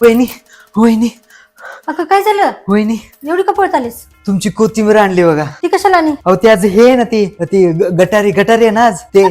वहिनी वहिनी अगं काय झालं? वहिनी एवढी का पळत आलीस? तुमची कोथिंबीर आणली बघा. ती कशाला आली? अहो ते आज हे आहे ना ती गटारी गटारी आहे ना आज ते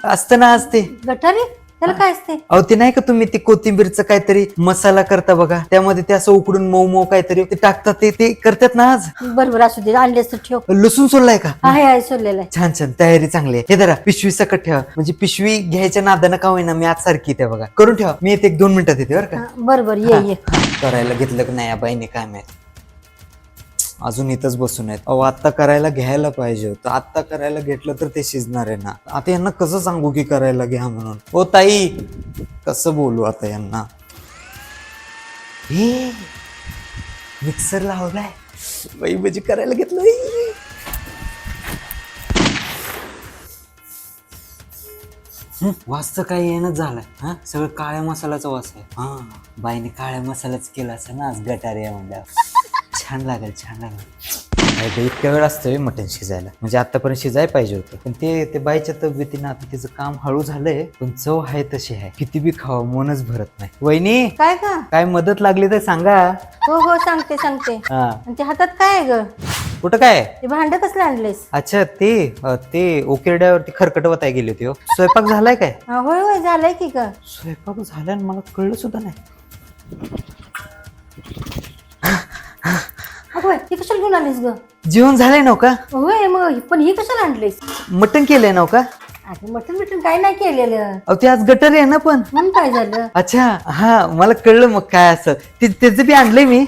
असतं ना आज ते. गटारी? त्याला काय असते? अहो ते नाही का तुम्ही ते कोथिंबीरचं काहीतरी मसाला करता बघा, त्यामध्ये ते असं उकडून मऊ मऊ काहीतरी ते टाकतात ते करतात ना आज. बरोबर असू दे, आणली असतं ठेव. लसूण सोललाय का? आहे सोडलेलं आहे. छान छान तयारी चांगली आहे. हे धरा पिशवी सकट ठेवा, म्हणजे पिशवी घ्यायच्या नादानं का होईना मी आज सारखी त्या बघा करून ठेवा. मी येते 1-2 मिनिटात येते बरं का. बरोबर ये. करायला घेतलं की नाही या बाईने काय माहित, अजून इथंच बसून आहेत. अहो आत्ता करायला घ्यायला पाहिजे होतं, आत्ता करायला घेतलं तर ते शिजणार आहे ना. आता यांना कसं सांगू की करायला घ्या म्हणून. ओ ताई कसं बोलू आता यांना. हे मिक्सर लावलाय बाई, भजी करायला घेतलं. वास तर काही येणंच झालाय. हा सगळं काळ्या मसाल्याचा वास आहे. हा बाईने काळ्या मसालाच केला असं ना आज गटारी आहे म्हणल्यावर. छान लागेल छान लागेल. इतक्या वेळ असतोय मटण शिजायला, म्हणजे आतापर्यंत शिजायला पाहिजे होतं, पण ते बाईच्या तब्येतीनं आता तिचं काम हळू झालंय, पण चव आहे तशी आहे. किती बी खावं मनच भरत नाही. वहिनी काय का? काय मदत लागली तर सांगा. हो सांगते. हा आणि ते हातात काय आहे ग? कुठं काय? ते भांड कसलं आणलेस? अच्छा ते ओकेरड्यावरती खरकटवत आहे गेली होती. हो स्वयंपाक झालाय काय? होय झालंय की ग. स्वयंपाक झालाय आणि मला कळलं सुद्धा नाही. होय ती कशाला घेऊन आलीस ग? जेवण झालंय नव का? होय मग पण ही कशाला आणलीस? मटण केलंय नव का? अरे मटण काय नाही केलेलं. अहो ते आज गटर आहे ना पण. म्हणून काय झालं? अच्छा हा मला कळलं मग काय असं त्याचं बी आणलंय मी.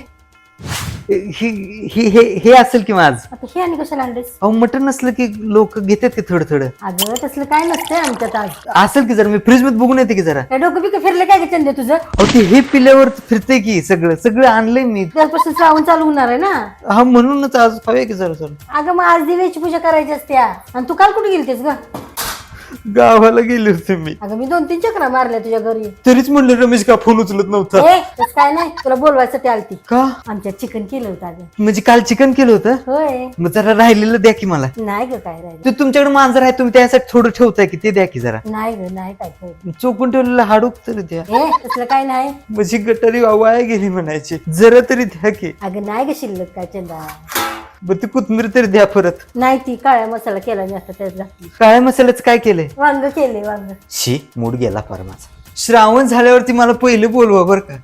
हे असेल की माझ. आता हे आणि कशाला आणलीस? अहो मटण नसलं की लोक घेतात की थोडं थोडं. अगं तसलं काय नसतंय आमच्यात आज. असेल की जरा मी फ्रीज मध्ये बघून येते की जरा. काय डोकं बिकं फिरलं काय चंदे तुझं? अहो ते हे पिल्यावर फिरते की सगळं आणलंय मी. त्यापासून श्रावण चालू होणार आहे ना. हा म्हणूनच आज खाऊया की जरा. अगं मग आज दिव्याची पूजा करायची असते आणि तू काल कुठे गेलतीस ग? गावाला गेले होते मी. अगं मी 2-3 चक्रा मारल्या तुझ्या घरी. तरीच म्हणलं रमेश का फोन उचलत नव्हता. तस काय नाही, तुला बोलवायसाठी आलती. का? आमच्यात चिकन केलं होतं अगं. म्हणजे काल चिकन केलं होतं? होय. मग जरा राहिलेलं द्या की मला. नाही ग काय राहिलं. ते तुमच्याकडे मांजर आहे, तुम्ही त्यासाठी थोडं ठेवताय की ते द्या की जरा. नाही ग नाही काय ठेवलं. चोकून ठेवलेलं हाडूक तरी द्या. तसलं काय नाही. म्हणजे गटारी वाया गेली म्हणायची, जरा तरी द्या की. अगं नाही ग शिल्लक काय चंदा. बरं ती कोथिंबीर तरी द्या परत. नाही ती काळ्या मसाला केला मी आता त्यातला. काळ्या मसाल्याचं काय केलंय? वांग केले वांग. शी मूड गेला फार माझा. श्रावण झाल्यावरती मला पहिले बोलवा बरं का.